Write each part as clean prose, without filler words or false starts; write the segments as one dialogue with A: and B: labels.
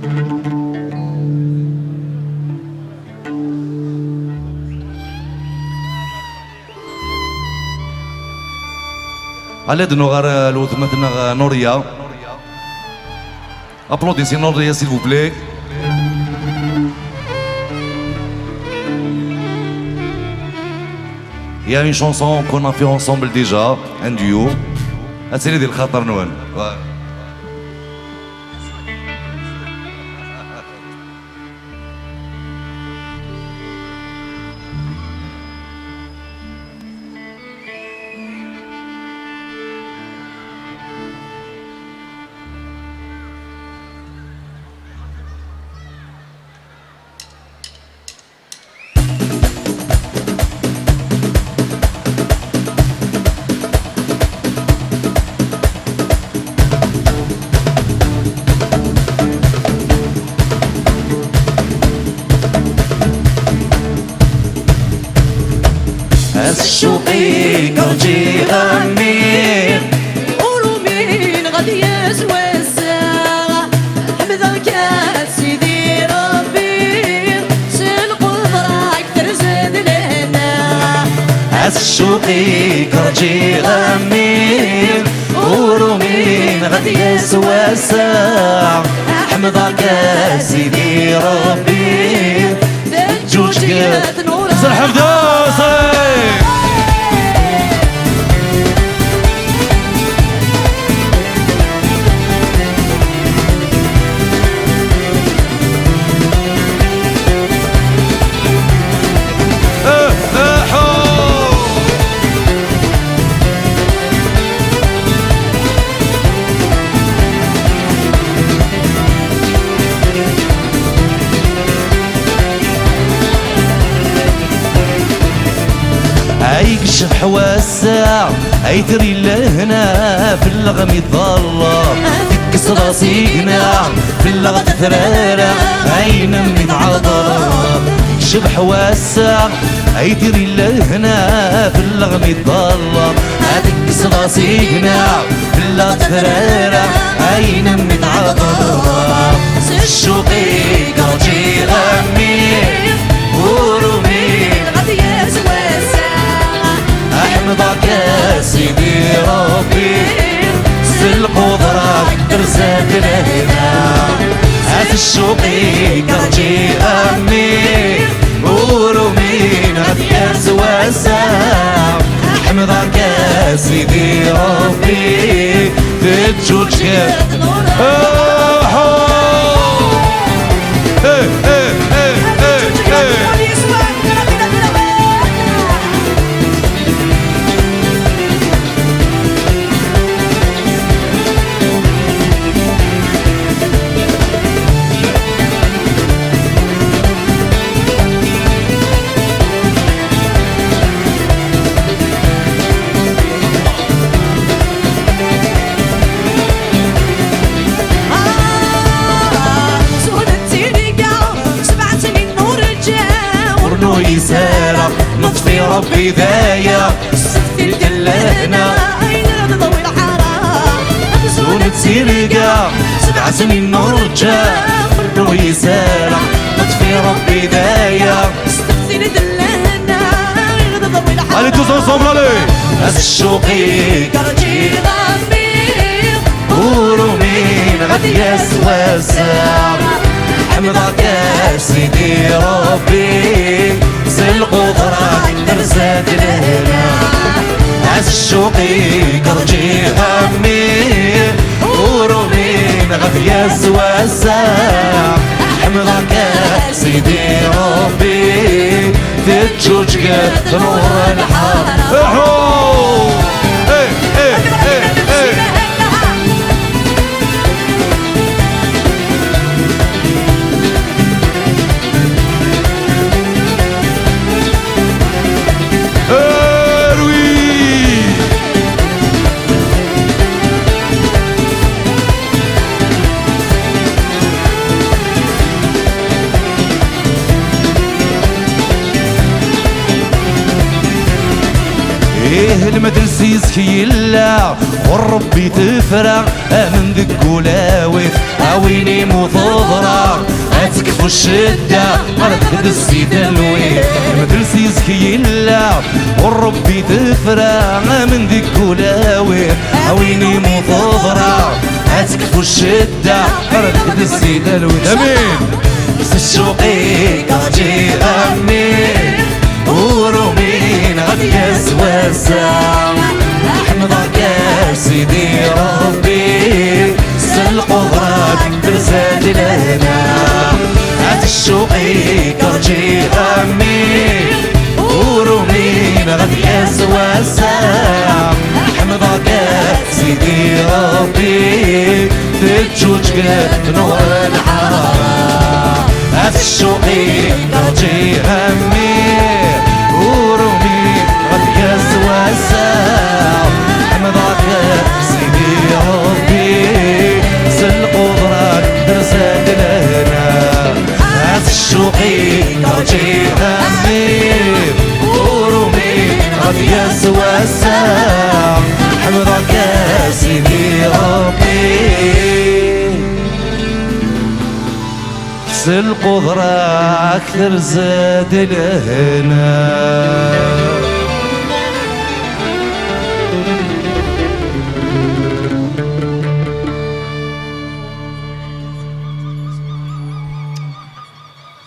A: على دنو غير الوثمتنا نوريا. Applaudissez Noria s'il vous plaît. Il y a une chanson qu'on a fait ensemble déjà, un duo. أسيري ديال الخاطر نوان.
B: الشوقي كرجي غمير ورومين غادي يزوزا حمدك يا سيدي ربي سنقدر اكثر زاد لنا. الشوقي كرجي غمير ورومين غادي يزوزا حمدك يا سيدي ربي جوج قد نور
A: صاحب دوسي يكشف واسع يثري لهنا في اللغم يتظلم تكس راسينا في اللغة ثرارة عين متعضلة. يكشف واسع يثري لهنا في اللغم يتظلم تكس راسينا في اللغة ثرارة عين متعضلة. الشوقي كرجي غمير ورومين غادي يزوز احمدك يا سيدي ربي القدرة ترزق لهنا. هات الشوقي كرجي غمير ورومين غادي يزوز احمدك يا سيدي ربي تجوج يسارة نطفي ربي ذايا السفتي الجلهنا عين تضوي الحرام زونة سيرقا 7 سنين نرجع فرنو يسارة نطفي ربي ذايا السفتي الجلهنا عين تضوي الحرام. Allez tous ensemble allez. الشوقي كرجي غمير ورومين غادي يسوسع حمدك يا سيدي ربي القدرة ترزق لهنا. الشوقي كرجي غمير ورومين غادي يزوزع حمدك يا سيدي ربي تجوج قد نور الحرام. المدرسة درسيزك يلا وربي تفرع من ذك ولاويت اويني مضضرة اتكفو الشدة ارد السيد الويت درسيزك يلا وربي تفرع من ذك ولاويت اويني مضضرة اتكفو الشدة ارد السيد الويت امين الشوقي كاجي امين ورومين غادي يسوسا حمضك يا سيدي ربي سلقضرات برزاد لهنا هات الشوقي كرجي امين ورومين غادي يسوسا حمضك يا سيدي ربي تجوج نور الحرارة هات الشوقي كرجي امين ورومي غادي يسوسا حمضك سيدي ربي سلقضرات درزاد لهنا هات الشوقي كرجي امين ورومي غادي يسوسا حمضك سيدي ربي القدرة أكثر زاد لهنا.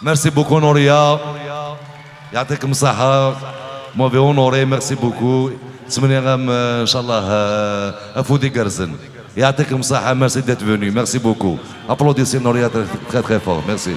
A: ميرسي بوكو نوريا، يعطيكم الصحة. موفي اونوري، ميرسي بوكو. تسمني غام ان شاء الله افودي كرزن. يعطيكم الصحة، ميرسي ديت فوني، ميرسي بوكو. ابلوديسي نوريا تري تري فور، ميرسي.